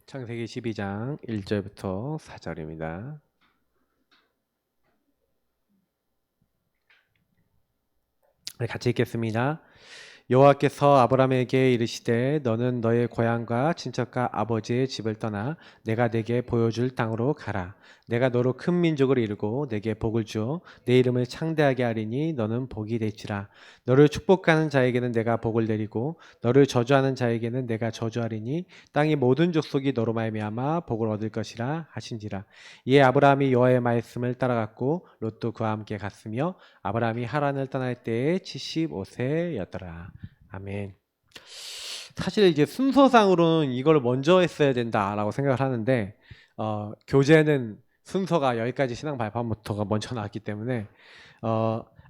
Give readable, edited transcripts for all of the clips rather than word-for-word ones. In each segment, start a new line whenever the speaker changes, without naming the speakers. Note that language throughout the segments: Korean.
창세기 12장 1절부터 4절입니다. 같이 읽겠습니다. 여호와께서 아브라함에게 이르시되 너는 너의 고향과 친척과 아버지의 집을 떠나 내가 네게 보여줄 땅으로 가라. 내가 너로 큰 민족을 이루고 네게 복을 주어 내 이름을 창대하게 하리니 너는 복이 될지라. 너를 축복하는 자에게는 내가 복을 내리고 너를 저주하는 자에게는 내가 저주하리니 땅의 모든 족속이 너로 말미암아 복을 얻을 것이라 하신지라. 이에 아브라함이 여호와의 말씀을 따라갔고 롯도 그와 함께 갔으며 아브라함이 하란을 떠날 때에 75세였더라. 아멘. 사실 이제 순서상으로는 이걸 먼저 했어야 된다라고 생각을 하는데 교재는 순서가 여기까지 신앙 발판부터가 먼저 나왔기 때문에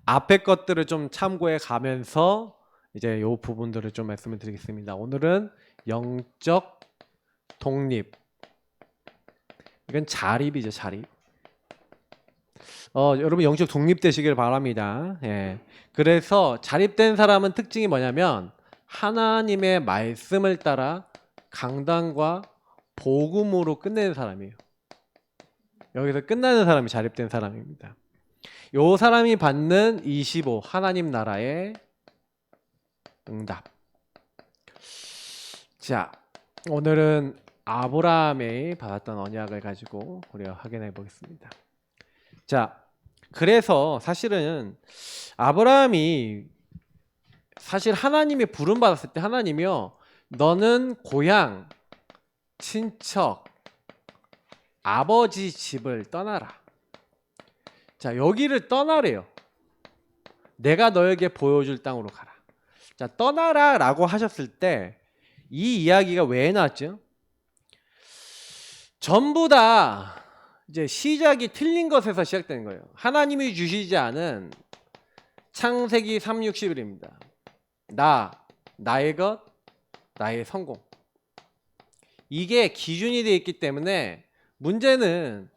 앞에 것들을 좀 참고해 가면서 이제 요 부분들을 좀 말씀을 드리겠습니다. 오늘은 영적 독립. 이건 자립이죠, 자립. 여러분 영적 독립되시길 바랍니다. 예. 그래서 자립된 사람은 특징이 뭐냐면 하나님의 말씀을 따라 강단과 복음으로 끝내는 사람이에요. 여기서 끝나는 사람이 자립된 사람입니다. 요 사람이 받는 25 하나님 나라의 응답. 자, 오늘은 아브라함이 받았던 언약을 가지고 우리가 확인해 보겠습니다. 자, 그래서 사실은 아브라함이 사실 하나님이 부름 받았을 때 하나님이요, 너는 고향, 친척, 아버지 집을 떠나라. 자, 여기를 떠나래요. 내가 너에게 보여줄 땅으로 가라. 자, 떠나라 라고 하셨을 때 이 이야기가 왜 나왔죠? 전부 다 이제 시작이 틀린 것에서 시작되는 거예요. 하나님이 주시지 않은 창세기 3:60일입니다. 나의 것, 나의 성공. 이게 기준이 되어 있기 때문에 문제는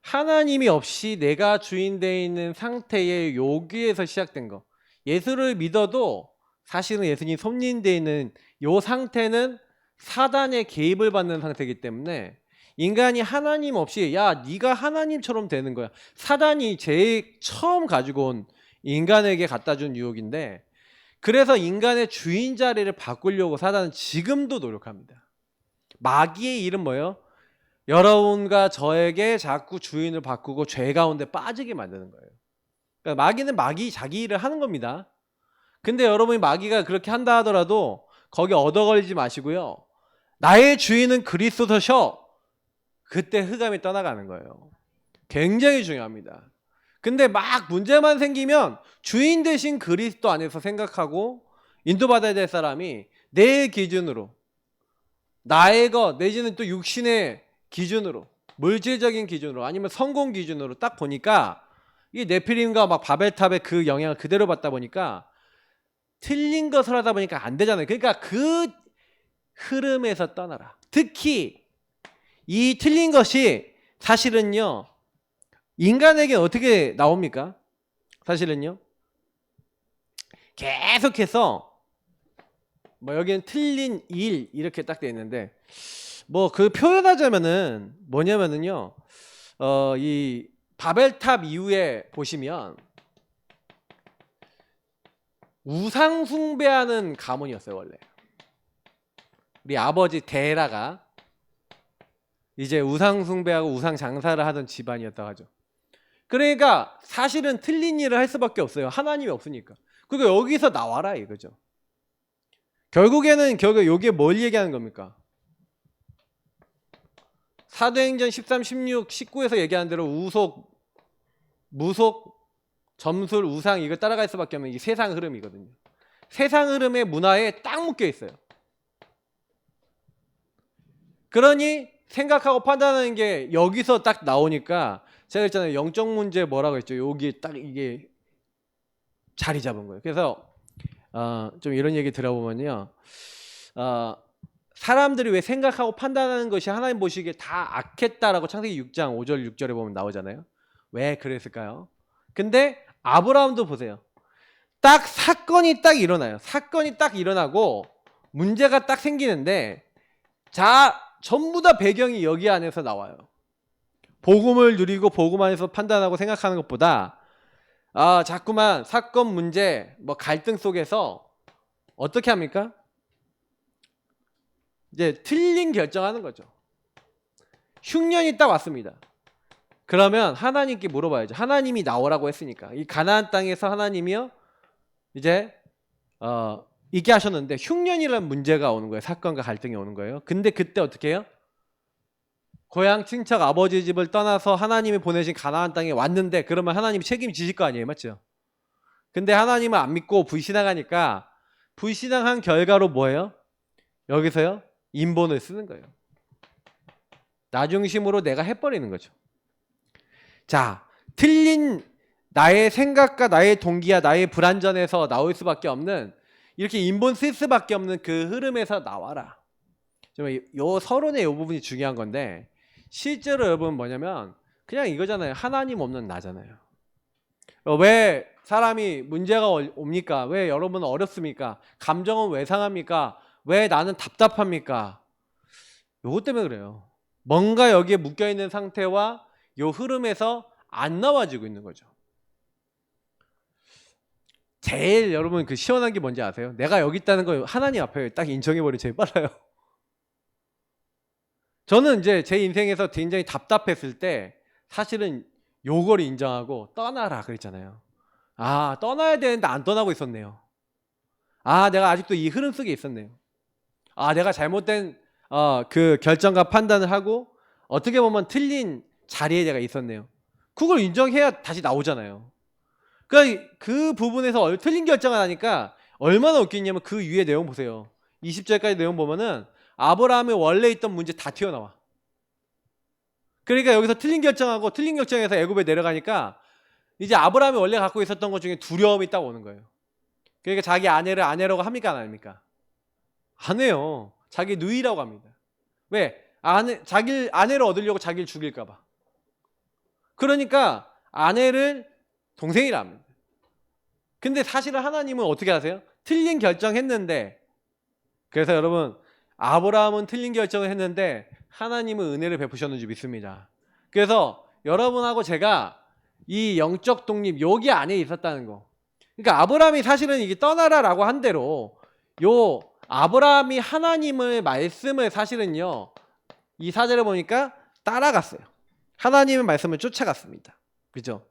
하나님이 없이 내가 주인 되어 있는 상태의 여기에서 시작된 거. 예수를 믿어도 사실은 예수님 손님되어 있는 이 상태는 사단의 개입을 받는 상태이기 때문에 인간이 하나님 없이 야 네가 하나님처럼 되는 거야. 사단이 제일 처음 가지고 온 인간에게 갖다 준 유혹인데, 그래서 인간의 주인 자리를 바꾸려고 사단은 지금도 노력합니다. 마귀의 일은 뭐예요? 여러분과 저에게 자꾸 주인을 바꾸고 죄 가운데 빠지게 만드는 거예요. 그러니까 마귀는 마귀 자기 일을 하는 겁니다. 근데 여러분이 마귀가 그렇게 한다 하더라도 거기 얻어걸리지 마시고요. 나의 주인은 그리스도셔. 그때 흑암이 떠나가는 거예요. 굉장히 중요합니다. 근데 막 문제만 생기면 주인 대신 그리스도 안에서 생각하고 인도받아야 될 사람이 내 기준으로, 나의 것 내지는 또 육신의 기준으로, 물질적인 기준으로, 아니면 성공 기준으로 딱 보니까 이 네피림과 막 바벨탑의 그 영향을 그대로 받다 보니까 틀린 것을 하다 보니까 안 되잖아요. 그러니까 그 흐름에서 떠나라. 특히 이 틀린 것이 사실은요, 인간에게 어떻게 나옵니까? 사실은요, 계속해서 뭐 여기는 틀린 일 이렇게 딱 돼 있는데, 뭐 그 표현하자면은 뭐냐면은요, 이 바벨탑 이후에 보시면 우상 숭배하는 가문이었어요. 원래 우리 아버지 데라가 이제 우상 숭배하고 우상 장사를 하던 집안이었다고 하죠. 그러니까 사실은 틀린 일을 할 수밖에 없어요. 하나님이 없으니까. 그러니까 여기서 나와라 이거죠. 결국에는 여기에 뭘 얘기하는 겁니까? 사도행전 13, 16, 19에서 얘기하는 대로 우속, 무속, 점술, 우상 이거 따라갈 수밖에 없는 이 세상 흐름이거든요. 세상 흐름의 문화에 딱 묶여 있어요. 그러니 생각하고 판단하는 게 여기서 딱 나오니까 제가 했잖아요. 영적 문제 뭐라고 했죠? 여기 딱 이게 자리 잡은 거예요. 그래서 좀 이런 얘기 들어보면요, 사람들이 왜 생각하고 판단하는 것이 하나님 보시기에 다 악했다라고 창세기 6장 5절 6절에 보면 나오잖아요. 왜 그랬을까요? 근데 아브라함도 보세요. 딱 사건이 딱 일어나요. 사건이 딱 일어나고 문제가 딱 생기는데 자, 전부 다 배경이 여기 안에서 나와요. 복음을 누리고 복음 안에서 판단하고 생각하는 것보다 자꾸만 사건 문제 뭐 갈등 속에서 어떻게 합니까? 이제 틀린 결정하는 거죠. 흉년이 딱 왔습니다. 그러면 하나님께 물어봐야죠. 하나님이 나오라고 했으니까 이 가나안 땅에서 하나님이요 이제 있게 하셨는데 흉년이라는 문제가 오는 거예요. 사건과 갈등이 오는 거예요. 근데 그때 어떻게 해요? 고향 친척 아버지 집을 떠나서 하나님이 보내신 가나안 땅에 왔는데 그러면 하나님이 책임지실 거 아니에요, 맞죠? 근데 하나님을 안 믿고 불신앙하니까 불신앙한 결과로 뭐예요? 여기서요 인본을 쓰는 거예요. 나 중심으로 내가 해버리는 거죠. 자, 틀린 나의 생각과 나의 동기와 나의 불완전에서 나올 수밖에 없는 이렇게 인본 쓸 수밖에 없는 그 흐름에서 나와라. 요 서론의 요 부분이 중요한 건데 실제로 여러분 뭐냐면 그냥 이거잖아요. 하나님 없는 나잖아요. 왜 사람이 문제가 옵니까? 왜 여러분은 어렵습니까? 감정은 왜 상합니까? 왜 나는 답답합니까? 요것 때문에 그래요. 뭔가 여기에 묶여있는 상태와 요 흐름에서 안 나와지고 있는 거죠. 제일 여러분 그 시원한 게 뭔지 아세요? 내가 여기 있다는 거 하나님 앞에 딱 인정해버리면 제일 빨라요. 저는 이제 제 인생에서 굉장히 답답했을 때 사실은 요걸 인정하고 떠나라 그랬잖아요. 떠나야 되는데 안 떠나고 있었네요. 내가 아직도 이 흐름 속에 있었네요. 내가 잘못된 그 결정과 판단을 하고 어떻게 보면 틀린 자리에 내가 있었네요. 그걸 인정해야 다시 나오잖아요. 그러니까 그 부분에서 틀린 결정을 하니까 얼마나 웃기냐면 그 위에 내용 보세요. 20절까지 내용 보면은 아브라함이 원래 있던 문제 다 튀어나와. 그러니까 여기서 틀린 결정하고 틀린 결정에서 애굽에 내려가니까 이제 아브라함이 원래 갖고 있었던 것 중에 두려움이 딱 오는 거예요. 그러니까 자기 아내를 아내라고 합니까 안 합니까? 안 해요. 자기 누이라고 합니다. 왜? 자기 아내를 얻으려고 자기를 죽일까 봐. 그러니까 아내를 동생이라 합니다. 근데 사실은 하나님은 어떻게 하세요? 틀린 결정했는데 그래서 여러분 아브라함은 틀린 결정을 했는데 하나님은 은혜를 베푸셨는지 믿습니다. 그래서 여러분하고 제가 이 영적 독립 여기 안에 있었다는 거. 그러니까 아브라함이 사실은 이게 떠나라라고 한 대로 요 아브라함이 하나님의 말씀을 사실은요 이 사절을 보니까 따라갔어요. 하나님의 말씀을 쫓아갔습니다. 그죠?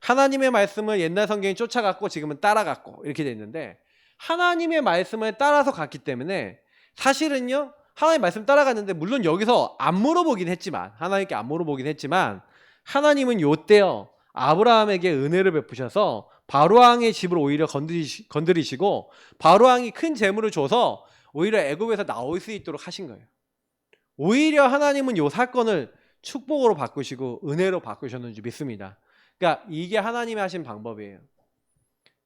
하나님의 말씀을 옛날 성경이 쫓아갔고 지금은 따라갔고 이렇게 돼 있는데 하나님의 말씀을 따라서 갔기 때문에 사실은요 하나님 말씀 따라갔는데 물론 여기서 안 물어보긴 했지만 하나님께 안 물어보긴 했지만 하나님은 요때요 아브라함에게 은혜를 베푸셔서 바로왕의 집을 오히려 건드리시고 바로왕이 큰 재물을 줘서 오히려 애굽에서 나올 수 있도록 하신 거예요. 오히려 하나님은 요 사건을 축복으로 바꾸시고 은혜로 바꾸셨는지 믿습니다. 그러니까 이게 하나님이 하신 방법이에요.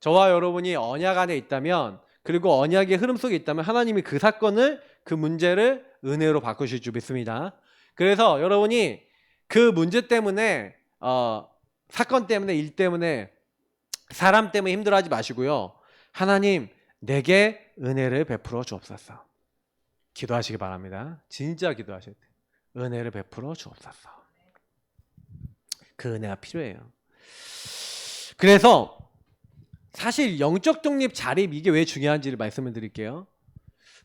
저와 여러분이 언약 안에 있다면 그리고 언약의 흐름 속에 있다면 하나님이 그 사건을 그 문제를 은혜로 바꾸실 줄 믿습니다. 그래서 여러분이 그 문제 때문에 사건 때문에 일 때문에 사람 때문에 힘들어하지 마시고요. 하나님 내게 은혜를 베풀어 주옵소서. 기도하시기 바랍니다. 진짜 기도하셔야 돼요. 은혜를 베풀어 주옵소서. 그 은혜가 필요해요. 그래서 사실 영적 독립 자립 이게 왜 중요한지를 말씀을 드릴게요.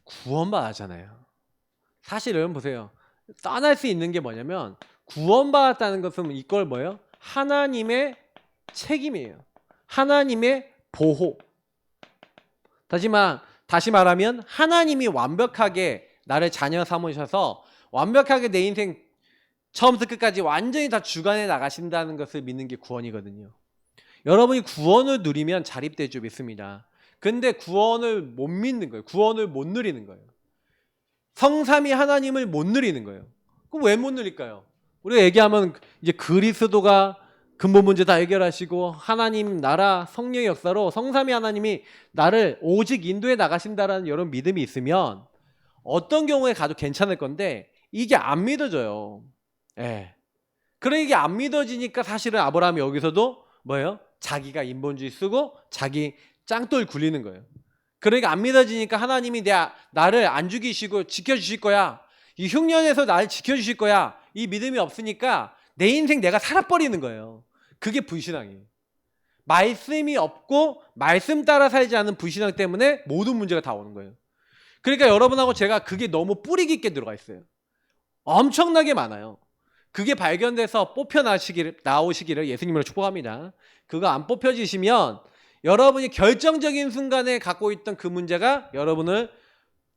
구원받았잖아요. 사실 여러분 보세요. 떠날 수 있는 게 뭐냐면 구원받았다는 것은 이걸 뭐예요? 하나님의 책임이에요. 하나님의 보호. 다시 말하면 하나님이 완벽하게 나를 자녀 삼으셔서 완벽하게 내 인생 처음부터 끝까지 완전히 다 주관해 나가신다는 것을 믿는 게 구원이거든요. 여러분이 구원을 누리면 자립될 줄 믿습니다. 근데 구원을 못 믿는 거예요. 구원을 못 누리는 거예요. 성삼위 하나님을 못 누리는 거예요. 그럼 왜 못 누릴까요? 우리가 얘기하면 이제 그리스도가 근본 문제 다 해결하시고 하나님 나라 성령의 역사로 성삼위 하나님이 나를 오직 인도해 나가신다라는 이런 믿음이 있으면 어떤 경우에 가도 괜찮을 건데 이게 안 믿어져요. 예. 그래 이게 안 믿어지니까 사실은 아브라함이 여기서도 뭐예요? 자기가 인본주의 쓰고 자기 짱돌 굴리는 거예요. 그러니까 안 믿어지니까 하나님이 나를 안 죽이시고 지켜주실 거야. 이 흉년에서 나를 지켜주실 거야. 이 믿음이 없으니까 내 인생 내가 살아버리는 거예요. 그게 불신앙이에요. 말씀이 없고 말씀 따라 살지 않은 불신앙 때문에 모든 문제가 다 오는 거예요. 그러니까 여러분하고 제가 그게 너무 뿌리 깊게 들어가 있어요. 엄청나게 많아요. 그게 발견돼서 나오시기를 예수님으로 축복합니다. 그거 안 뽑혀지시면 여러분이 결정적인 순간에 갖고 있던 그 문제가 여러분을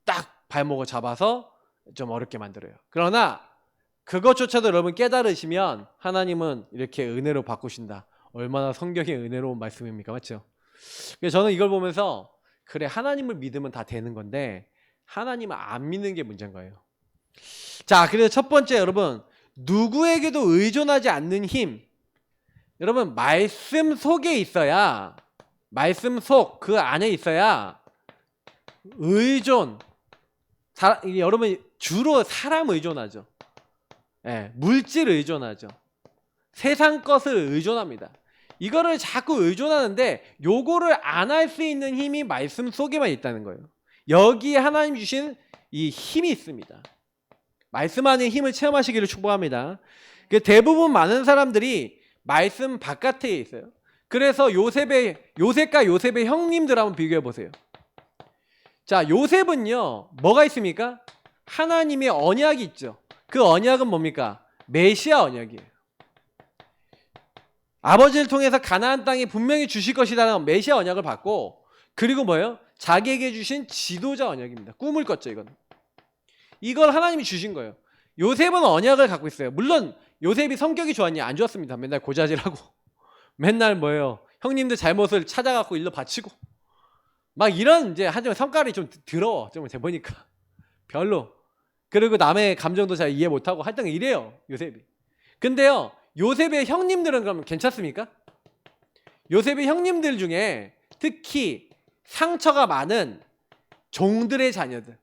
딱 발목을 잡아서 좀 어렵게 만들어요. 그러나 그것조차도 여러분 깨달으시면 하나님은 이렇게 은혜로 바꾸신다. 얼마나 성경의 은혜로운 말씀입니까? 맞죠? 그래서 저는 이걸 보면서 그래, 하나님을 믿으면 다 되는 건데 하나님을 안 믿는 게 문제인 거예요. 자, 그래서 첫 번째, 여러분, 누구에게도 의존하지 않는 힘. 여러분, 말씀 속에 있어야, 말씀 속 그 안에 있어야 의존. 여러분 주로 사람 의존하죠. 예, 물질 의존하죠. 세상 것을 의존합니다. 이거를 자꾸 의존하는데 요거를 안 할 수 있는 힘이 말씀 속에만 있다는 거예요. 여기에 하나님 주신 이 힘이 있습니다. 말씀 안에 힘을 체험하시기를 축복합니다. 대부분 많은 사람들이 말씀 바깥에 있어요. 그래서 요셉과 요셉의 형님들 한번 비교해 보세요. 자, 요셉은요, 뭐가 있습니까? 하나님의 언약이 있죠. 그 언약은 뭡니까? 메시아 언약이에요. 아버지를 통해서 가나안 땅에 분명히 주실 것이라는 메시아 언약을 받고, 그리고 뭐예요? 자기에게 주신 지도자 언약입니다. 꿈을 꿨죠, 이건. 이걸 하나님이 주신 거예요. 요셉은 언약을 갖고 있어요. 물론 요셉이 성격이 좋았냐? 안 좋았습니다. 맨날 고자질하고 맨날 뭐예요? 형님들 잘못을 찾아갖고 일로 바치고 막 이런, 이제 하지만 성깔이 좀 더러워. 좀 보니까 별로. 그리고 남의 감정도 잘 이해 못하고 하여튼 이래요, 요셉이. 근데요, 요셉의 형님들은 그러면 괜찮습니까? 요셉의 형님들 중에 특히 상처가 많은 종들의 자녀들.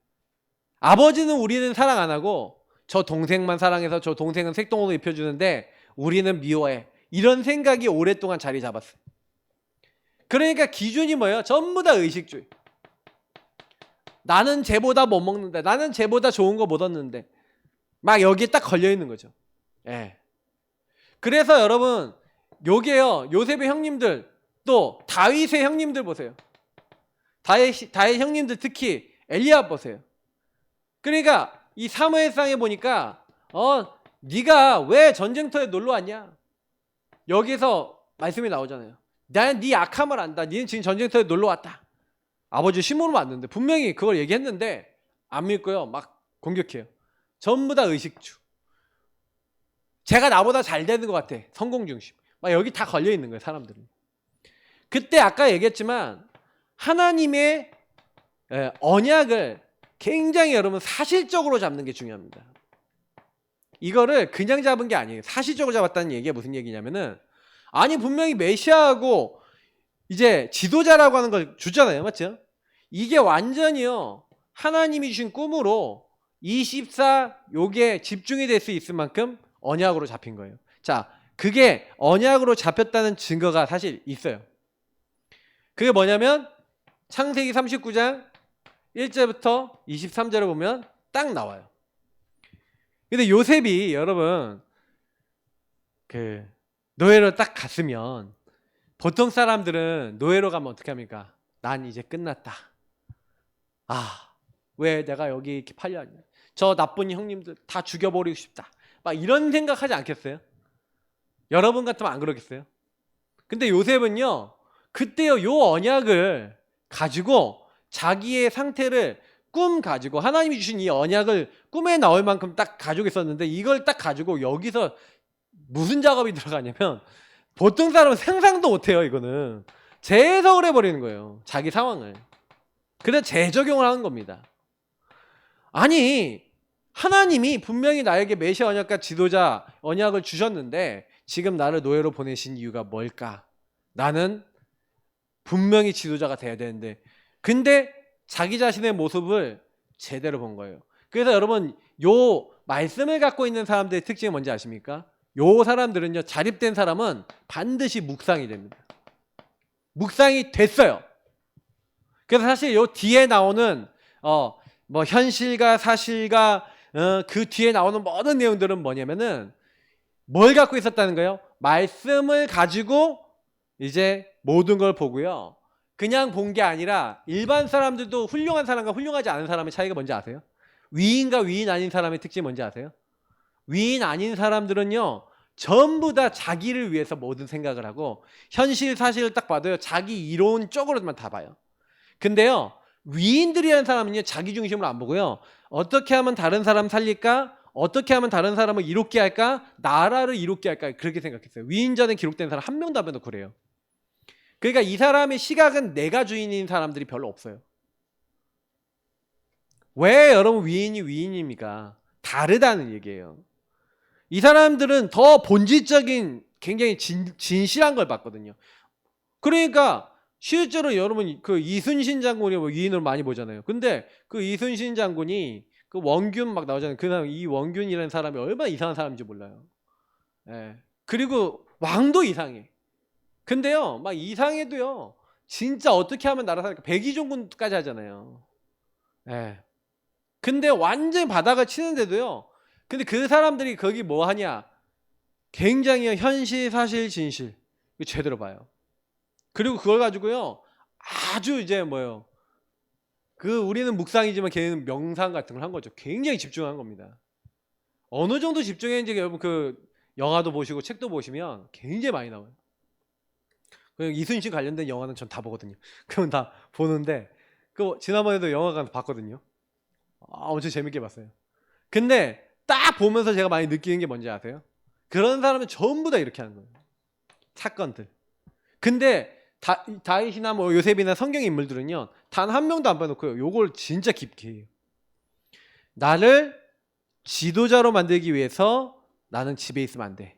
아버지는 우리는 사랑 안 하고 저 동생만 사랑해서 저 동생은 색동으로 입혀주는데 우리는 미워해. 이런 생각이 오랫동안 자리 잡았어요. 그러니까 기준이 뭐예요? 전부 다 의식주의. 나는 쟤보다 못 먹는데, 나는 쟤보다 좋은 거 못 얻는데, 막 여기에 딱 걸려 있는 거죠. 예. 그래서 여러분, 요게요, 요셉의 형님들, 또 다윗의 형님들 보세요. 다윗 형님들, 특히 엘리압 보세요. 그러니까 이 사무엘상에 보니까 네가 왜 전쟁터에 놀러 왔냐? 여기서 말씀이 나오잖아요. 나는 네 악함을 안다. 너는 지금 전쟁터에 놀러 왔다. 아버지 심부름 왔는데 분명히 그걸 얘기했는데 안 믿고요, 막 공격해요. 전부 다 의식주. 제가 나보다 잘 되는 것 같아. 성공 중심. 막 여기 다 걸려 있는 거예요, 사람들은. 그때 아까 얘기했지만 하나님의 언약을 굉장히 여러분 사실적으로 잡는 게 중요합니다. 이거를 그냥 잡은 게 아니에요. 사실적으로 잡았다는 얘기가 무슨 얘기냐면은, 아니 분명히 메시아하고 이제 지도자라고 하는 걸 주잖아요, 맞죠? 이게 완전히요, 하나님이 주신 꿈으로 24 요게 집중이 될 수 있을 만큼 언약으로 잡힌 거예요. 자, 그게 언약으로 잡혔다는 증거가 사실 있어요. 그게 뭐냐면 창세기 39장 1절부터 23절을 보면 딱 나와요. 근데 요셉이 여러분 그 노예로 딱 갔으면, 보통 사람들은 노예로 가면 어떻게 합니까? 난 이제 끝났다. 왜 내가 여기 이렇게 팔려왔냐? 저 나쁜 형님들 다 죽여버리고 싶다. 막 이런 생각하지 않겠어요? 여러분 같으면 안 그러겠어요? 근데 요셉은요, 그때요, 요 언약을 가지고 자기의 상태를 꿈 가지고 하나님이 주신 이 언약을 꿈에 나올 만큼 딱 가지고 있었는데, 이걸 딱 가지고 여기서 무슨 작업이 들어가냐면, 보통 사람은 상상도 못해요. 이거는 재해석을 해버리는 거예요, 자기 상황을. 그래서 재적용을 하는 겁니다. 아니, 하나님이 분명히 나에게 메시아 언약과 지도자 언약을 주셨는데 지금 나를 노예로 보내신 이유가 뭘까? 나는 분명히 지도자가 돼야 되는데, 근데 자기 자신의 모습을 제대로 본 거예요. 그래서 여러분, 요 말씀을 갖고 있는 사람들의 특징이 뭔지 아십니까? 요 사람들은요, 자립된 사람은 반드시 묵상이 됩니다. 묵상이 됐어요. 그래서 사실 요 뒤에 나오는 뭐 현실과 사실과 그 뒤에 나오는 모든 내용들은 뭐냐면은 뭘 갖고 있었다는 거예요? 말씀을 가지고 이제 모든 걸 보고요. 그냥 본 게 아니라 일반 사람들도 훌륭한 사람과 훌륭하지 않은 사람의 차이가 뭔지 아세요? 위인과 위인 아닌 사람의 특징이 뭔지 아세요? 위인 아닌 사람들은요, 전부 다 자기를 위해서 모든 생각을 하고 현실 사실을 딱 봐도요, 자기 이론 쪽으로만 다 봐요. 근데요, 위인들이라는 사람은요, 자기 중심으로 안 보고요, 어떻게 하면 다른 사람 살릴까? 어떻게 하면 다른 사람을 이롭게 할까? 나라를 이롭게 할까? 그렇게 생각했어요. 위인전에 기록된 사람 한 명도 안 빼놓고 그래요. 그러니까 이 사람의 시각은 내가 주인인 사람들이 별로 없어요. 왜 여러분 위인이 위인입니까? 다르다는 얘기예요. 이 사람들은 더 본질적인 굉장히 진실한 걸 봤거든요. 그러니까 실제로 여러분 그 이순신 장군이 뭐 위인을 많이 보잖아요. 근데 그 이순신 장군이 그 원균 막 나오잖아요. 그 사람 이 원균이라는 사람이 얼마나 이상한 사람인지 몰라요. 예. 그리고 왕도 이상해. 근데요, 막 이상해도요, 진짜 어떻게 하면 나라 살까? 백의종군까지 하잖아요. 예. 근데 완전 바닥을 치는데도요, 근데 그 사람들이 거기 뭐 하냐? 굉장히 현실, 사실, 진실. 이거 제대로 봐요. 그리고 그걸 가지고요, 아주 이제 뭐예요? 그 우리는 묵상이지만 걔는 명상 같은 걸 한 거죠. 굉장히 집중한 겁니다. 어느 정도 집중했는지 여러분 그 영화도 보시고 책도 보시면 굉장히 많이 나와요. 이순신 관련된 영화는 전 다 보거든요. 그럼 다 보는데 그 지난번에도 영화관 봤거든요. 엄청 재밌게 봤어요. 근데 딱 보면서 제가 많이 느끼는 게 뭔지 아세요? 그런 사람은 전부 다 이렇게 하는 거예요. 사건들. 근데 다윗이나 뭐 요셉이나 성경 인물들은요, 단 한 명도 안 빼놓고요, 요걸 진짜 깊게 해요. 나를 지도자로 만들기 위해서 나는 집에 있으면 안 돼.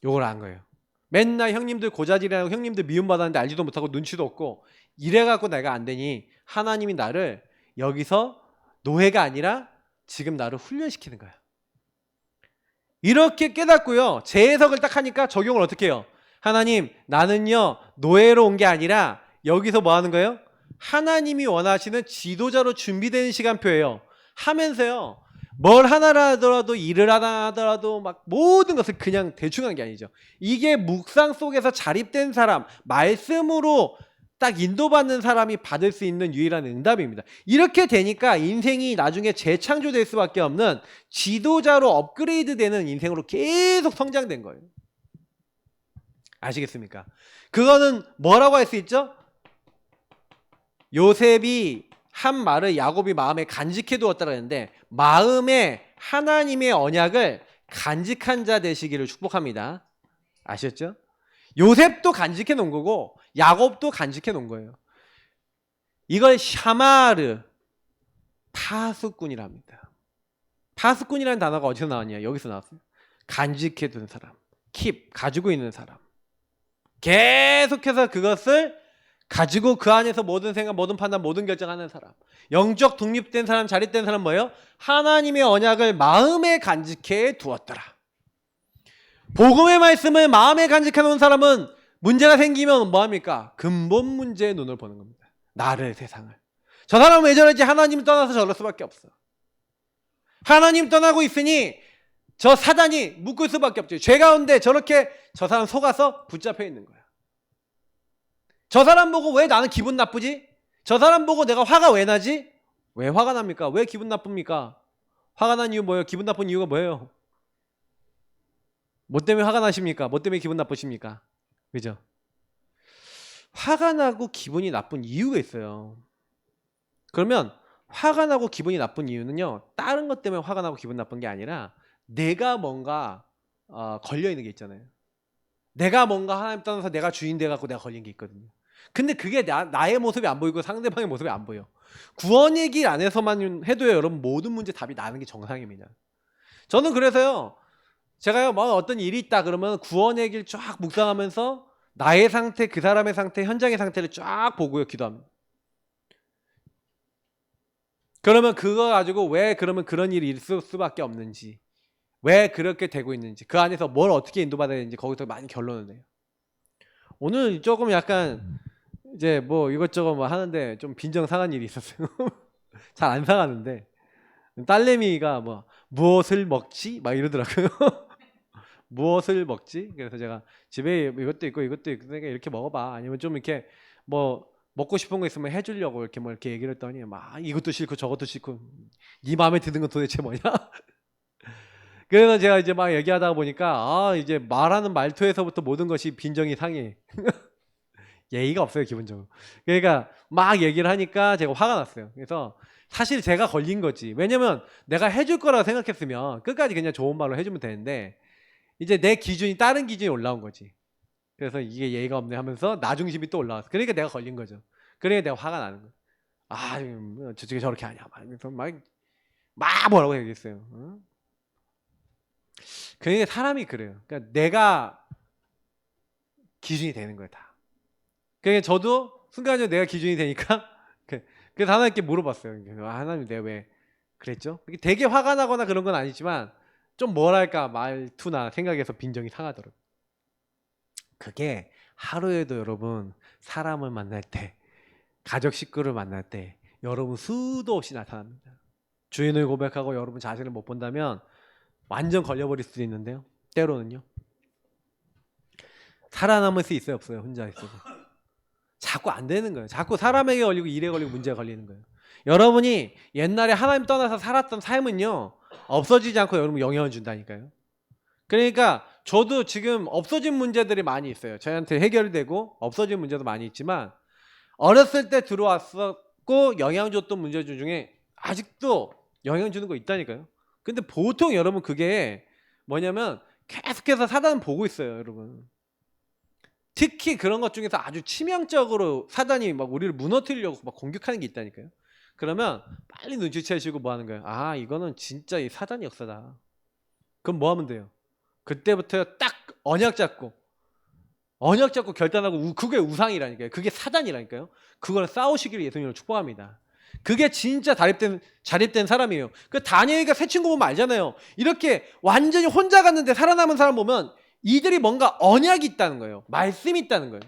요걸 안 거예요. 맨날 형님들 고자질이라고 형님들 미움받았는데 알지도 못하고 눈치도 없고 이래갖고 내가 안 되니 하나님이 나를 여기서 노예가 아니라 지금 나를 훈련시키는 거야. 이렇게 깨닫고요, 재해석을 딱 하니까 적용을 어떻게 해요? 하나님, 나는요 노예로 온 게 아니라 여기서 뭐 하는 거예요? 하나님이 원하시는 지도자로 준비되는 시간표예요. 하면서요, 뭘 하나 하더라도 일을 하나 하더라도 막 모든 것을 그냥 대충 하는 게 아니죠. 이게 묵상 속에서 자립된 사람, 말씀으로 딱 인도받는 사람이 받을 수 있는 유일한 응답입니다. 이렇게 되니까 인생이 나중에 재창조될 수밖에 없는 지도자로 업그레이드 되는 인생으로 계속 성장된 거예요. 아시겠습니까? 그거는 뭐라고 할 수 있죠? 요셉이 한 말을 야곱이 마음에 간직해 두었다고 했는데, 마음에 하나님의 언약을 간직한 자 되시기를 축복합니다. 아셨죠? 요셉도 간직해 놓은 거고 야곱도 간직해 놓은 거예요. 이걸 샤마르, 파수꾼이랍니다. 파수꾼이라는 단어가 어디서 나왔냐? 여기서 나왔어요. 간직해 둔 사람, 킵, 가지고 있는 사람. 계속해서 그것을 가지고 그 안에서 모든 생각, 모든 판단, 모든 결정하는 사람. 영적 독립된 사람, 자립된 사람 뭐예요? 하나님의 언약을 마음에 간직해 두었더라. 복음의 말씀을 마음에 간직해 놓은 사람은 문제가 생기면 뭐합니까? 근본 문제에 눈을 보는 겁니다. 나를, 세상을. 저 사람은 왜 저러지? 하나님 떠나서 저럴 수밖에 없어. 하나님 떠나고 있으니 저 사단이 묶을 수밖에 없죠. 죄 가운데 저렇게 저 사람 속아서 붙잡혀 있는 거야. 저 사람 보고 왜 나는 기분 나쁘지? 저 사람 보고 내가 화가 왜 나지? 왜 화가 납니까? 왜 기분 나쁩니까? 화가 난 이유 뭐예요? 기분 나쁜 이유가 뭐예요? 뭐 때문에 화가 나십니까? 뭐 때문에 기분 나쁘십니까? 그죠? 화가 나고 기분이 나쁜 이유가 있어요. 그러면 화가 나고 기분이 나쁜 이유는요, 다른 것 때문에 화가 나고 기분 나쁜 게 아니라 내가 뭔가 걸려있는 게 있잖아요. 내가 뭔가 하나님 떠나서 내가 주인 돼갖고 내가 걸린 게 있거든요. 근데 그게 나의 모습이 안 보이고 상대방의 모습이 안 보여. 구원의 길 안에서만 해도요, 여러분, 모든 문제 답이 나는 게 정상입니다. 저는 그래서요, 제가요 뭐 어떤 일이 있다 그러면 구원의 길 쫙 묵상하면서 나의 상태, 그 사람의 상태, 현장의 상태를 쫙 보고요, 기도합니다. 그러면 그거 가지고 왜 그러면 그런 일이 있을 수밖에 없는지, 왜 그렇게 되고 있는지, 그 안에서 뭘 어떻게 인도받아야 되는지 거기서 많이 결론을 내요. 오늘 조금 약간 이제 뭐 이것저것 뭐 하는데 좀 빈정상한 일이 있었어요. 잘 안 상하는데 딸내미가 뭐 무엇을 먹지? 막 이러더라고요. 무엇을 먹지? 그래서 제가 집에 이것도 있고 이것도 있고 그러니까 이렇게 먹어봐. 아니면 좀 이렇게 뭐 먹고 싶은 거 있으면 해주려고 이렇게 뭐 이렇게 얘기를 했더니 막 이것도 싫고 저것도 싫고 네 마음에 드는 건 도대체 뭐냐? 그래서 제가 이제 막 얘기하다 보니까 이제 말하는 말투에서부터 모든 것이 빈정이 상해. 예의가 없어요 기본적으로. 그러니까 막 얘기를 하니까 제가 화가 났어요. 그래서 사실 제가 걸린 거지. 왜냐면 내가 해줄 거라고 생각했으면 끝까지 그냥 좋은 말로 해주면 되는데 이제 내 기준이 다른 기준이 올라온 거지. 그래서 이게 예의가 없네 하면서 나 중심이 또 올라왔어. 그러니까 내가 걸린 거죠. 그러니까 내가 화가 나는 거야. 저쪽에 저렇게 하냐 그래서 막 뭐라고 얘기했어요. 응? 그러니까 사람이 그래요. 그러니까 내가 기준이 되는 거야 다. 그러니까 저도 순간적으로 내가 기준이 되니까 그래서 하나님께 물어봤어요. 하나님 내가 왜 그랬죠? 되게 화가 나거나 그런 건 아니지만 좀 뭐랄까 말투나 생각에서 빈정이 상하더라고요. 그게 하루에도 여러분 사람을 만날 때 가족 식구를 만날 때 여러분 수도 없이 나타납니다. 주인을 고백하고 여러분 자신을 못 본다면 완전 걸려버릴 수도 있는데요. 때로는요. 살아남을 수 있어요 없어요? 혼자 있어도. 자꾸 안 되는 거예요. 자꾸 사람에게 걸리고 일에 걸리고 문제가 걸리는 거예요. 여러분이 옛날에 하나님 떠나서 살았던 삶은요 없어지지 않고 여러분 영향을 준다니까요. 그러니까 저도 지금 없어진 문제들이 많이 있어요. 저희한테 해결되고 없어진 문제도 많이 있지만 어렸을 때 들어왔었고 영향 줬던 문제들 중에 아직도 영향 주는 거 있다니까요. 근데 보통 여러분 그게 뭐냐면 계속해서 사단은 보고 있어요 여러분. 특히 그런 것 중에서 아주 치명적으로 사단이 막 우리를 무너뜨리려고 막 공격하는 게 있다니까요. 그러면 빨리 눈치채시고 뭐 하는 거예요? 이거는 진짜 이 사단의 역사다. 그럼 뭐 하면 돼요? 그때부터 딱 언약 잡고 결단하고 그게 우상이라니까요. 그게 사단이라니까요. 그거랑 싸우시기를 예수님으로 축복합니다. 그게 진짜 자립된 사람이에요. 그 다니엘이가 새 친구 보면 알잖아요. 이렇게 완전히 혼자 갔는데 살아남은 사람 보면 이들이 뭔가 언약이 있다는 거예요. 말씀이 있다는 거예요.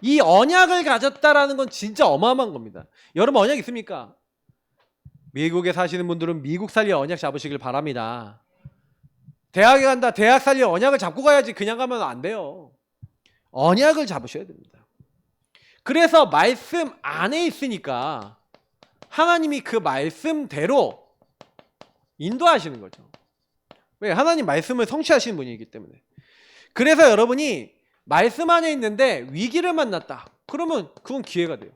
이 언약을 가졌다라는 건 진짜 어마어마한 겁니다. 여러분 언약 있습니까? 미국에 사시는 분들은 미국 살리 언약 잡으시길 바랍니다. 대학에 간다. 대학 살리 언약을 잡고 가야지. 그냥 가면 안 돼요. 언약을 잡으셔야 됩니다. 그래서 말씀 안에 있으니까 하나님이 그 말씀대로 인도하시는 거죠. 왜? 하나님 말씀을 성취하시는 분이기 때문에. 그래서 여러분이 말씀 안에 있는데 위기를 만났다. 그러면 그건 기회가 돼요.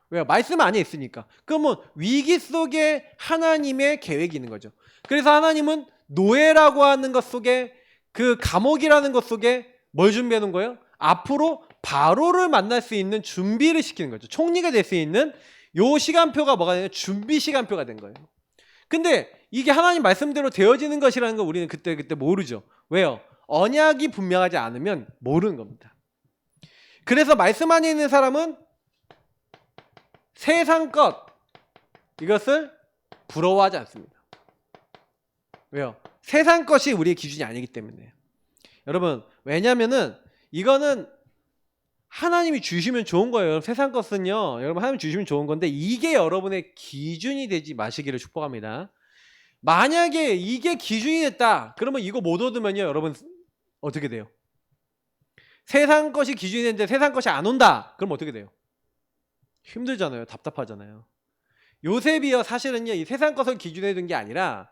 왜요? 말씀 안에 있으니까. 그러면 위기 속에 하나님의 계획이 있는 거죠. 그래서 하나님은 노예라고 하는 것 속에 그 감옥이라는 것 속에 뭘 준비해 놓은 거예요? 앞으로 바로를 만날 수 있는 준비를 시키는 거죠. 총리가 될 수 있는 요 시간표가 뭐가 되냐? 준비 시간표가 된 거예요. 근데 이게 하나님 말씀대로 되어지는 것이라는 걸 우리는 그때 모르죠. 왜요? 언약이 분명하지 않으면 모르는 겁니다. 그래서 말씀 안에 있는 사람은 세상 것 이것을 부러워하지 않습니다. 왜요? 세상 것이 우리의 기준이 아니기 때문에. 여러분 왜냐면은 이거는 하나님이 주시면 좋은 거예요. 세상 것은요 여러분 하나님 주시면 좋은 건데 이게 여러분의 기준이 되지 마시기를 축복합니다. 만약에 이게 기준이 됐다 그러면 이거 못 얻으면요 여러분 어떻게 돼요? 세상 것이 기준이 되는데 세상 것이 안 온다 그럼 어떻게 돼요? 힘들잖아요. 답답하잖아요. 요셉이요 사실은요 이 세상 것을 기준에 둔 게 아니라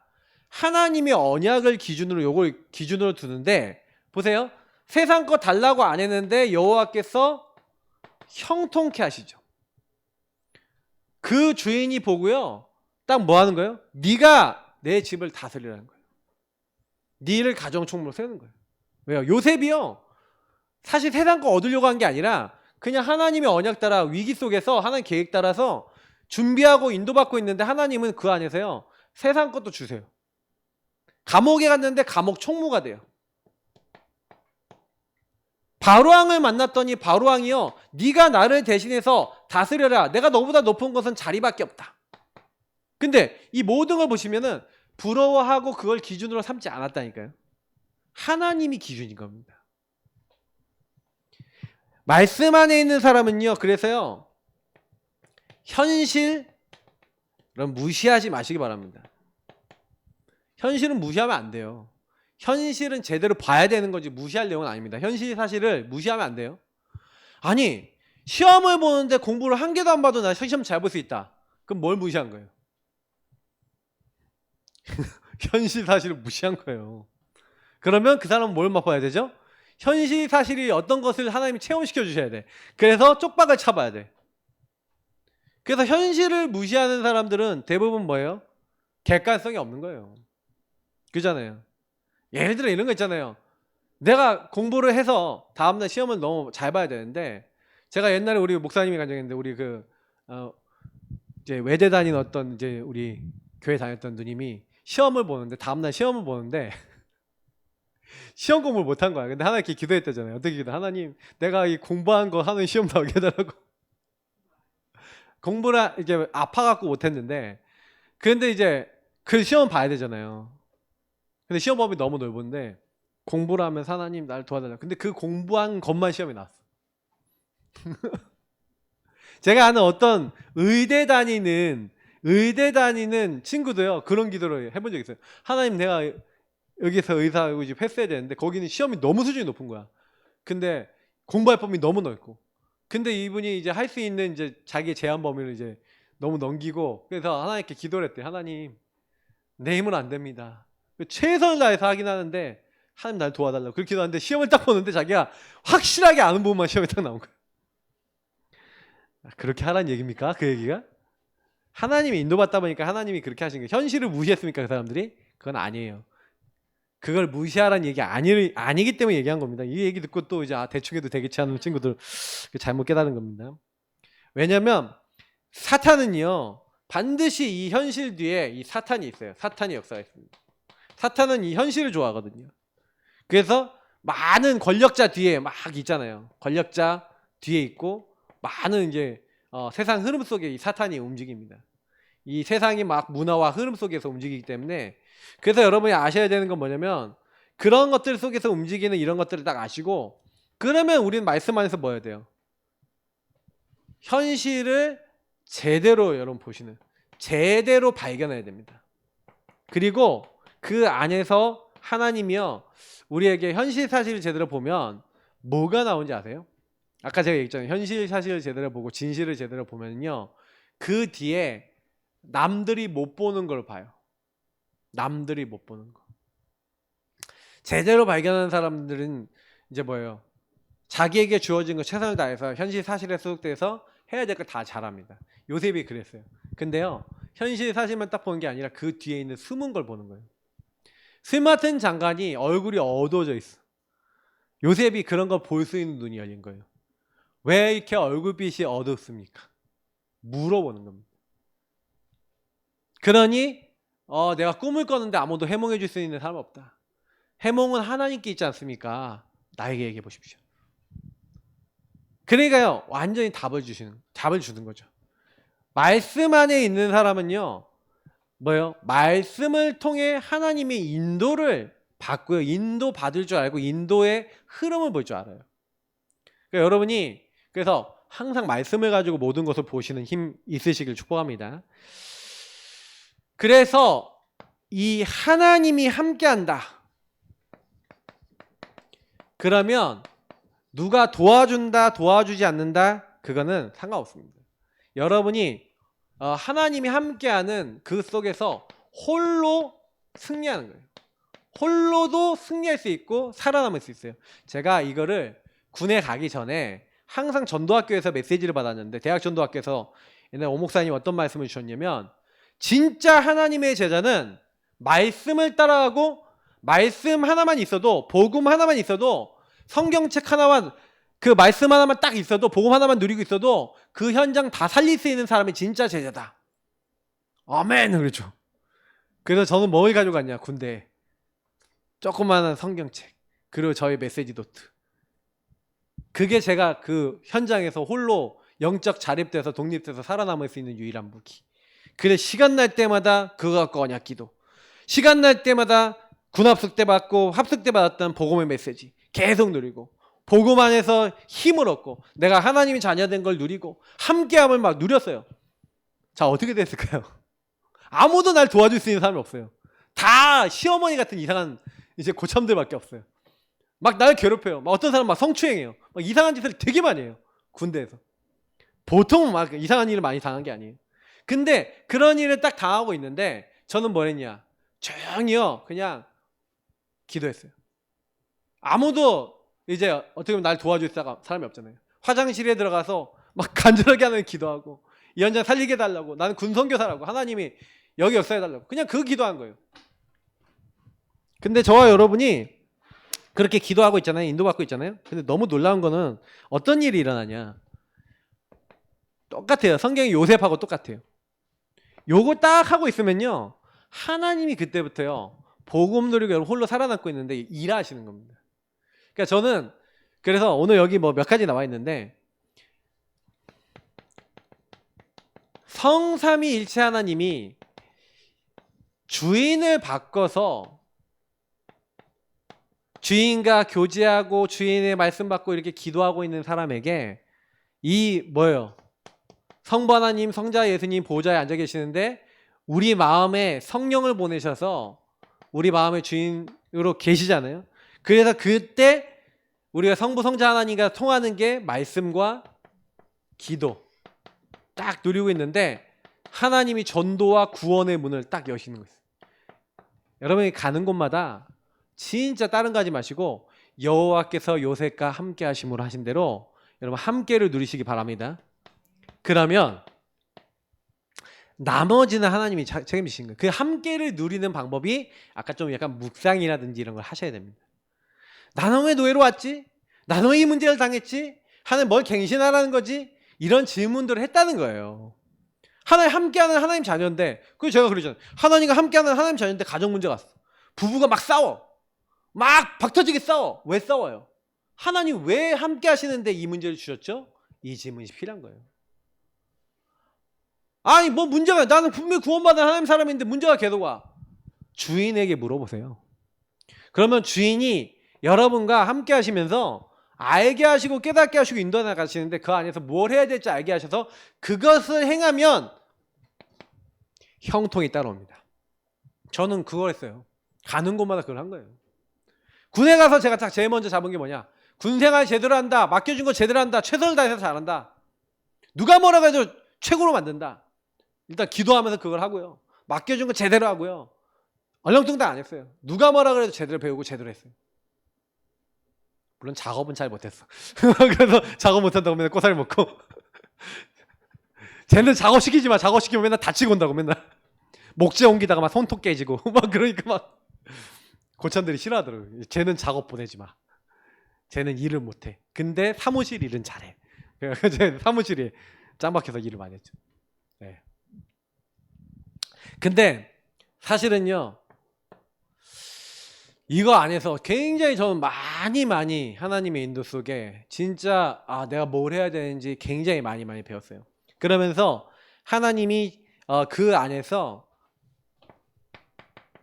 하나님의 언약을 기준으로 요걸 기준으로 두는데 보세요. 세상 것 달라고 안 했는데 여호와께서 형통케 하시죠. 그 주인이 보고요 딱 뭐 하는 거예요? 네가 내 집을 다스리라는 거예요. 네 일을 가정총무로 세우는 거예요. 왜요? 요셉이요 사실 세상 거 얻으려고 한 게 아니라 그냥 하나님의 언약 따라 위기 속에서 하나님 계획 따라서 준비하고 인도받고 있는데 하나님은 그 안에서요 세상 것도 주세요. 감옥에 갔는데 감옥 총무가 돼요. 바로왕을 만났더니 바로왕이요 네가 나를 대신해서 다스려라. 내가 너보다 높은 것은 자리밖에 없다. 근데 이 모든 걸 보시면은 부러워하고 그걸 기준으로 삼지 않았다니까요. 하나님이 기준인 겁니다. 말씀 안에 있는 사람은요 그래서요 현실 무시하지 마시기 바랍니다. 현실은 무시하면 안 돼요. 현실은 제대로 봐야 되는 거지 무시할 내용은 아닙니다. 현실 사실을 무시하면 안 돼요. 아니 시험을 보는데 공부를 한 개도 안 봐도 나 시험 잘 볼 수 있다. 그럼 뭘 무시한 거예요? 현실 사실을 무시한 거예요. 그러면 그 사람은 뭘 맛봐야 되죠? 현실 사실이 어떤 것을 하나님이 체험시켜 주셔야 돼. 그래서 쪽박을 쳐봐야 돼. 그래서 현실을 무시하는 사람들은 대부분 뭐예요? 객관성이 없는 거예요. 그잖아요. 예를 들어 이런 거 있잖아요. 내가 공부를 해서 다음날 시험을 너무 잘 봐야 되는데 제가 옛날에 우리 목사님이 간 적이 있는데 우리 이제 외대 다닌 어떤 이제 우리 교회 다녔던 누님이 시험을 보는데 다음날 시험을 보는데 시험 공부를 못한 거야. 근데 하나님께 기도했다잖아요. 어떻게 기도? 하나님, 내가 이 공부한 거 하는 시험 나오게 해달라고. 공부를 이제 아파갖고 못했는데, 근데 이제 그 시험 봐야 되잖아요. 근데 시험 범위 너무 넓은데 공부를 하면서 하나님 날 도와달라. 근데 그 공부한 것만 시험이 나왔어. 제가 아는 어떤 의대 다니는 친구도요 그런 기도를 해본 적이 있어요. 하나님, 내가 여기서 의사하고 이제 패스해야 되는데 거기는 시험이 너무 수준이 높은 거야. 근데 공부할 범위 너무 넓고. 근데 이분이 이제 할 수 있는 이제 자기 제한 범위를 이제 너무 넘기고 그래서 하나님께 기도를 했대. 하나님, 내 힘은 안 됩니다. 최선을 다해서 하긴 하는데 하나님 날 도와달라고 그렇게 기도하는데 시험을 딱 보는데 자기가 확실하게 아는 부분만 시험에 딱 나온 거야. 그렇게 하라는 얘기입니까? 그 얘기가? 하나님이 인도받다 보니까 하나님이 그렇게 하신 거예요. 현실을 무시했습니까? 그 사람들이? 그건 아니에요. 그걸 무시하라는 얘기 아니기 때문에 얘기한 겁니다. 이 얘기 듣고 또 이제 대충 해도 되겠지 하는 친구들 잘못 깨달은 겁니다. 왜냐면 사탄은요 반드시 이 현실 뒤에 이 사탄이 있어요. 사탄이 역사했습니다. 사탄은 이 현실을 좋아하거든요. 그래서 많은 권력자 뒤에 막 있잖아요. 권력자 뒤에 있고 많은 이제 세상 흐름 속에 이 사탄이 움직입니다. 이 세상이 막 문화와 흐름 속에서 움직이기 때문에 그래서 여러분이 아셔야 되는 건 뭐냐면 그런 것들 속에서 움직이는 이런 것들을 딱 아시고 그러면 우리는 말씀 안에서 뭐 해야 돼요? 현실을 제대로 여러분 보시는 제대로 발견해야 됩니다. 그리고 그 안에서 하나님이요 우리에게 현실 사실을 제대로 보면 뭐가 나오는지 아세요? 아까 제가 얘기했잖아요. 현실 사실을 제대로 보고 진실을 제대로 보면요 그 뒤에 남들이 못 보는 걸 봐요. 남들이 못 보는 거. 제대로 발견하는 사람들은 이제 뭐예요? 자기에게 주어진 거 최선을 다해서 현실 사실에 소속돼서 해야 될 걸 다 잘합니다. 요셉이 그랬어요. 근데요 현실 사실만 딱 보는 게 아니라 그 뒤에 있는 숨은 걸 보는 거예요. 스마튼 장관이 얼굴이 어두워져 있어. 요셉이 그런 걸 볼 수 있는 눈이 열린 거예요. 왜 이렇게 얼굴빛이 어둡습니까? 물어보는 겁니다. 그러니 내가 꿈을 꿨는데 아무도 해몽해 줄 수 있는 사람 없다. 해몽은 하나님께 있지 않습니까? 나에게 얘기해 보십시오. 그러니까요 완전히 답을 주는 거죠. 말씀 안에 있는 사람은요 뭐요? 말씀을 통해 하나님의 인도를 받고요. 인도 받을 줄 알고 인도의 흐름을 볼 줄 알아요. 그러니까 여러분이 그래서 항상 말씀을 가지고 모든 것을 보시는 힘 있으시길 축복합니다. 그래서 이 하나님이 함께한다. 그러면 누가 도와준다, 도와주지 않는다? 그거는 상관없습니다. 여러분이 하나님이 함께하는 그 속에서 홀로 승리하는 거예요. 홀로도 승리할 수 있고 살아남을 수 있어요. 제가 이거를 군에 가기 전에 항상 전도학교에서 메시지를 받았는데 대학 전도학교에서 옛날 오 목사님 어떤 말씀을 주셨냐면 진짜 하나님의 제자는 말씀을 따라가고 말씀 하나만 있어도 복음 하나만 있어도 성경책 하나만 그 말씀 하나만 딱 있어도 복음 하나만 누리고 있어도 그 현장 다 살릴 수 있는 사람이 진짜 제자다. 아멘. 그렇죠. 그래서 저는 뭘 가지고 갔냐 군대에 조그마한 성경책 그리고 저의 메시지 노트. 그게 제가 그 현장에서 홀로 영적 자립돼서 독립돼서 살아남을 수 있는 유일한 무기. 그래 시간 날 때마다 그거 갖고 언약 기도. 시간 날 때마다 군합숙 때 받고 합숙 때 받았던 복음의 메시지 계속 누리고 복음 안에서 힘을 얻고 내가 하나님이 자녀된 걸 누리고 함께함을 막 누렸어요. 자 어떻게 됐을까요? 아무도 날 도와줄 수 있는 사람이 없어요. 다 시어머니 같은 이상한 이제 고참들밖에 없어요. 막 날 괴롭혀요. 막 어떤 사람 막 성추행해요. 막 이상한 짓을 되게 많이 해요. 군대에서. 보통 막 이상한 일을 많이 당한 게 아니에요. 근데 그런 일을 딱 당하고 있는데 저는 뭘 했냐? 조용히요. 그냥 기도했어요. 아무도 이제 어떻게 보면 날 도와줄 사람이 없잖아요. 화장실에 들어가서 막 간절하게 하는 기도하고 이 현장 살리게 해달라고, 나는 군선교사라고, 하나님이 여기 역사해달라고, 그냥 그 기도한 거예요. 근데 저와 여러분이 그렇게 기도하고 있잖아요. 인도받고 있잖아요. 근데 너무 놀라운 거는 어떤 일이 일어나냐. 똑같아요. 성경의 요셉하고 똑같아요. 요거 딱 하고 있으면요, 하나님이 그때부터요 복음 누리고 여러분 홀로 살아남고 있는데 일하시는 겁니다. 그러니까 저는 그래서 오늘 여기 뭐 몇 가지 나와 있는데, 성삼위일체 하나님이 주인을 바꿔서 주인과 교제하고 주인의 말씀 받고 이렇게 기도하고 있는 사람에게 이 뭐예요? 성부 하나님, 성자 예수님 보좌에 앉아 계시는데 우리 마음에 성령을 보내셔서 우리 마음의 주인으로 계시잖아요. 그래서 그때 우리가 성부 성자 하나님과 통하는 게 말씀과 기도 딱 누리고 있는데 하나님이 전도와 구원의 문을 딱 여시는 거예요. 여러분이 가는 곳마다 진짜 다른 거 하지 마시고 여호와께서 요셉과 함께 하심으로 하신 대로 여러분 함께를 누리시기 바랍니다. 그러면 나머지는 하나님이 책임지신 거예요. 그 함께를 누리는 방법이 아까 좀 약간 묵상이라든지 이런 걸 하셔야 됩니다. 나는 왜 노예로 왔지? 나는 왜 이 문제를 당했지? 하나님 뭘 갱신하라는 거지? 이런 질문들을 했다는 거예요. 하나님 함께하는 하나님 자녀인데, 그래서 제가 그러잖아요. 하나님과 함께하는 하나님 자녀인데 가정 문제가 왔어. 부부가 막 싸워. 막 박터지게 싸워. 왜 싸워요? 하나님 왜 함께 하시는데 이 문제를 주셨죠? 이 질문이 필요한 거예요. 아니 뭐 문제가, 나는 분명히 구원받은 하나님 사람인데 문제가 계속 와. 주인에게 물어보세요. 그러면 주인이 여러분과 함께 하시면서 알게 하시고 깨닫게 하시고 인도해 나가시는데 그 안에서 뭘 해야 될지 알게 하셔서 그것을 행하면 형통이 따라옵니다. 저는 그걸 했어요. 가는 곳마다 그걸 한 거예요. 군에 가서 제가 딱 제일 먼저 잡은 게 뭐냐? 군생활 제대로 한다. 맡겨준 거 제대로 한다. 최선을 다해서 잘한다. 누가 뭐라고 해도 최고로 만든다. 일단 기도하면서 그걸 하고요. 맡겨준 거 제대로 하고요. 얼렁뚱땅 안 했어요. 누가 뭐라 그래도 제대로 배우고 제대로 했어요. 물론 작업은 잘 못했어. 그래서 작업 못한다고 맨날 꼬살 먹고 쟤는 작업시키지 마. 작업시키면 맨날 다치고 온다고 맨날 목재 옮기다가 막 손톱 깨지고 막 그러니까 막 고참들이 싫어하더라고요. 쟤는 작업 보내지 마. 쟤는 일을 못해. 근데 사무실 일은 잘해. 그래서 사무실에 짱박혀서 일을 많이 했죠. 네. 근데 사실은요, 이거 안에서 굉장히 저는 많이 하나님의 인도 속에 진짜 내가 뭘 해야 되는지 굉장히 많이 배웠어요. 그러면서 하나님이 그 안에서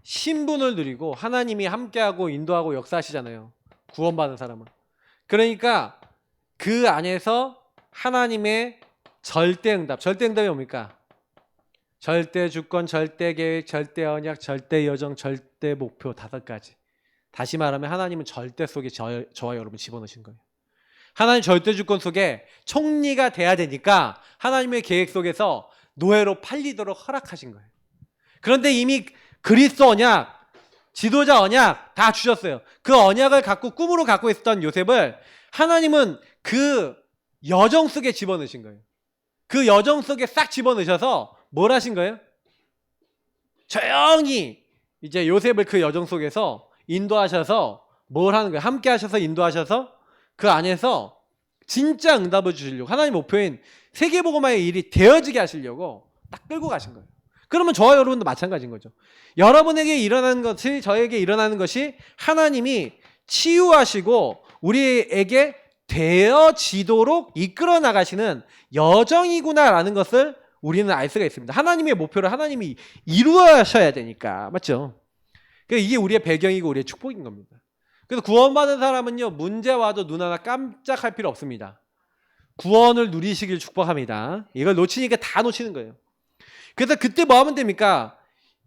신분을 누리고 하나님이 함께하고 인도하고 역사하시잖아요. 구원받은 사람은. 그러니까 그 안에서 하나님의 절대응답. 절대응답이 뭡니까? 절대 주권, 절대 계획, 절대 언약, 절대 여정, 절대 목표 5가지. 다시 말하면 하나님은 절대 속에 저와 여러분 집어넣으신 거예요. 하나님 절대 주권 속에 총리가 돼야 되니까 하나님의 계획 속에서 노예로 팔리도록 허락하신 거예요. 그런데 이미 그리스도 언약, 지도자 언약 다 주셨어요. 그 언약을 갖고 꿈으로 갖고 있었던 요셉을 하나님은 그 여정 속에 집어넣으신 거예요. 그 여정 속에 싹 집어넣으셔서 뭘 하신 거예요? 조용히 이제 요셉을 그 여정 속에서 인도하셔서 뭘 하는 거예요? 함께 하셔서 인도하셔서 그 안에서 진짜 응답을 주시려고 하나님 목표인 세계복음화의 일이 되어지게 하시려고 딱 끌고 가신 거예요. 그러면 저와 여러분도 마찬가지인 거죠. 여러분에게 일어나는 것이 저에게 일어나는 것이 하나님이 치유하시고 우리에게 되어지도록 이끌어 나가시는 여정이구나라는 것을 우리는 알 수가 있습니다. 하나님의 목표를 하나님이 이루어셔야 되니까. 맞죠? 이게 우리의 배경이고 우리의 축복인 겁니다. 그래서 구원받은 사람은요, 문제 와도 눈 하나 깜짝할 필요 없습니다. 구원을 누리시길 축복합니다. 이걸 놓치니까 다 놓치는 거예요. 그래서 그때 뭐 하면 됩니까?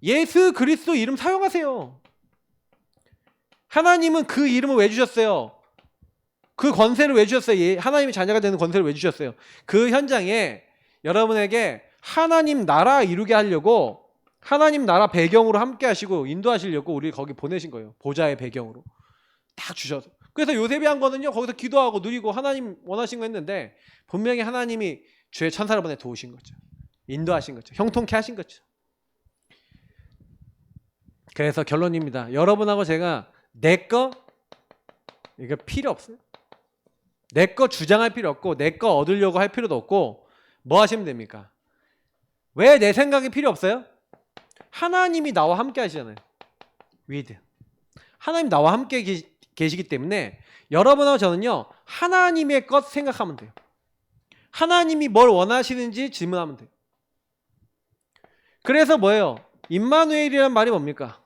예수 그리스도 이름 사용하세요. 하나님은 그 이름을 왜 주셨어요? 그 권세를 왜 주셨어요? 하나님의 자녀가 되는 권세를 왜 주셨어요? 그 현장에 여러분에게 하나님 나라 이루게 하려고 하나님 나라 배경으로 함께 하시고 인도하시려고 우리 거기 보내신 거예요. 보좌의 배경으로 딱 주셔서. 그래서 요셉이 한 거는요, 거기서 기도하고 누리고 하나님 원하신 거 했는데 분명히 하나님이 주의 천사를 보내 도우신 거죠. 인도하신 거죠. 형통케 하신 거죠. 그래서 결론입니다. 여러분하고 제가 내 거 이거 필요 없어요. 내 거 주장할 필요 없고 내 거 얻으려고 할 필요도 없고 뭐 하시면 됩니까? 왜 내 생각이 필요 없어요? 하나님이 나와 함께 하시잖아요. with. 하나님 나와 함께 계시기 때문에 여러분하고 저는요, 하나님의 것 생각하면 돼요. 하나님이 뭘 원하시는지 질문하면 돼요. 그래서 뭐예요? 임마누엘이라는 말이 뭡니까?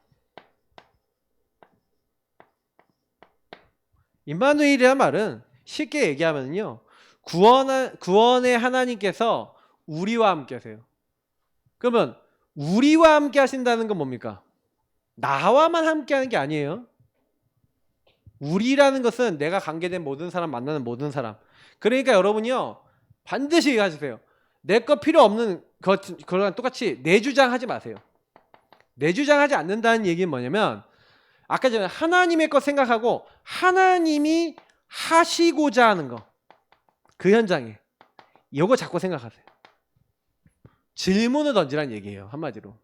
임마누엘이라는 말은 쉽게 얘기하면요, 구원의 하나님께서 우리와 함께 하세요. 그러면 우리와 함께 하신다는 건 뭡니까? 나와만 함께 하는 게 아니에요. 우리라는 것은 내가 관계된 모든 사람, 만나는 모든 사람. 그러니까 여러분이요, 반드시 하세요. 내 거 필요 없는 그거랑 똑같이 내 주장하지 마세요. 내 주장하지 않는다는 얘기는 뭐냐면, 아까 전에 하나님의 것 생각하고 하나님이 하시고자 하는 거, 그 현장에 이거 자꾸 생각하세요. 질문을 던지라는 얘기예요, 한마디로.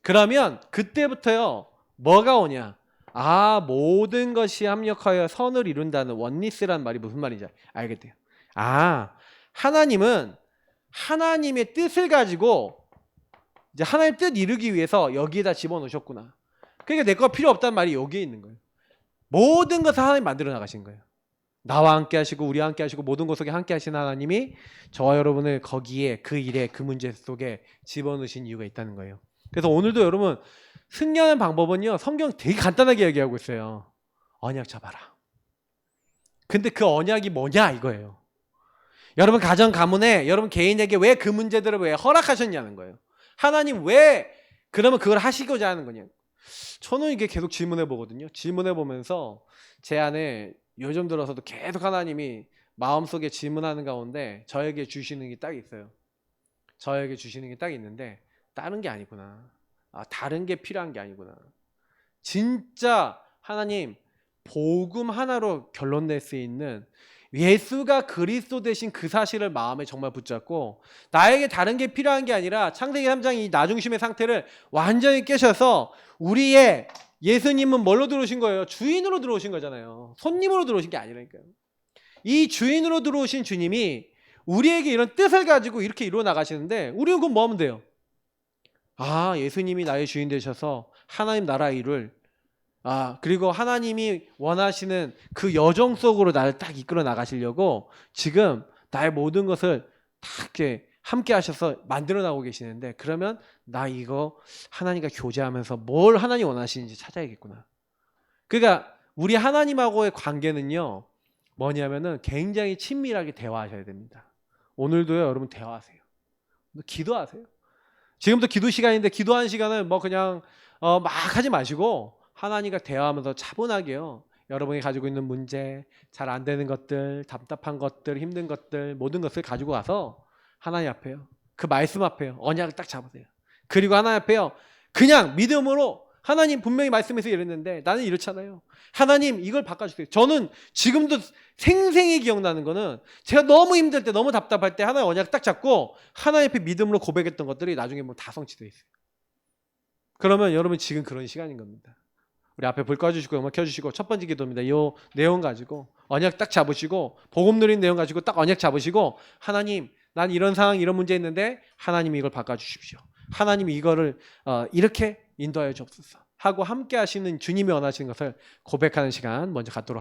그러면 그때부터요, 뭐가 오냐? 아, 모든 것이 합력하여 선을 이룬다는 원리스라는 말이 무슨 말인지 알겠대요. 아, 하나님은 하나님의 뜻을 가지고 이제 하나님의 뜻 이루기 위해서 여기에다 집어넣으셨구나. 그러니까 내 거 필요 없다는 말이 여기에 있는 거예요. 모든 것을 하나님 만들어 나가신 거예요. 나와 함께 하시고 우리와 함께 하시고 모든 것 속에 함께 하신 하나님이 저와 여러분을 거기에 그 일에 그 문제 속에 집어넣으신 이유가 있다는 거예요. 그래서 오늘도 여러분 승리하는 방법은요, 성경 되게 간단하게 얘기하고 있어요. 언약 잡아라. 근데 그 언약이 뭐냐 이거예요. 여러분 가정 가문에 여러분 개인에게 왜 그 문제들을 왜 허락하셨냐는 거예요. 하나님 왜 그러면 그걸 하시고자 하는 거냐. 저는 이게 계속 질문해 보거든요. 질문해 보면서 제 안에 요즘 들어서도 계속 하나님이 마음속에 질문하는 가운데 저에게 주시는 게 딱 있어요. 저에게 주시는 게 딱 있는데 다른 게 아니구나. 다른 게 필요한 게 아니구나. 진짜 하나님 복음 하나로 결론 낼 수 있는 예수가 그리스도 되신 그 사실을 마음에 정말 붙잡고 나에게 다른 게 필요한 게 아니라 창세기 3장 이 나중심의 상태를 완전히 깨셔서 우리의 예수님은 뭘로 들어오신 거예요? 주인으로 들어오신 거잖아요. 손님으로 들어오신 게 아니라니까요. 이 주인으로 들어오신 주님이 우리에게 이런 뜻을 가지고 이렇게 이루어 나가시는데 우리는 그럼 뭐 하면 돼요? 아, 예수님이 나의 주인 되셔서 하나님 나라 일을 그리고 하나님이 원하시는 그 여정 속으로 나를 딱 이끌어 나가시려고 지금 나의 모든 것을 다 이렇게 함께 하셔서 만들어 나가고 계시는데 그러면 나 이거 하나님과 교제하면서 뭘 하나님 원하시는지 찾아야겠구나. 그러니까 우리 하나님하고의 관계는요, 뭐냐면은 굉장히 친밀하게 대화하셔야 됩니다. 오늘도요, 여러분 대화하세요. 기도하세요. 지금도 기도 시간인데 기도하는 시간은 뭐 그냥 막 하지 마시고 하나님과 대화하면서 차분하게요. 여러분이 가지고 있는 문제, 잘 안 되는 것들, 답답한 것들, 힘든 것들 모든 것을 가지고 가서 하나님 앞에요. 그 말씀 앞에요. 언약을 딱 잡으세요. 그리고 하나님 앞에요. 그냥 믿음으로 하나님 분명히 말씀해서 이랬는데 나는 이렇잖아요. 하나님 이걸 바꿔주세요. 저는 지금도 생생히 기억나는 거는 제가 너무 힘들 때 너무 답답할 때 하나님 언약 딱 잡고 하나님 앞에 믿음으로 고백했던 것들이 나중에 보면 다 성취되어 있어요. 그러면 여러분 지금 그런 시간인 겁니다. 우리 앞에 불 꺼주시고 음악 켜주시고 첫 번째 기도입니다. 이 내용 가지고 언약 딱 잡으시고 복음 누린 내용 가지고 딱 언약 잡으시고 하나님 난 이런 상황 이런 문제 있는데 하나님이 이걸 바꿔주십시오. 하나님이 이거를 이렇게 인도하여 주옵소서 하고 함께 하시는 주님이 원하시는 것을 고백하는 시간 먼저 갖도록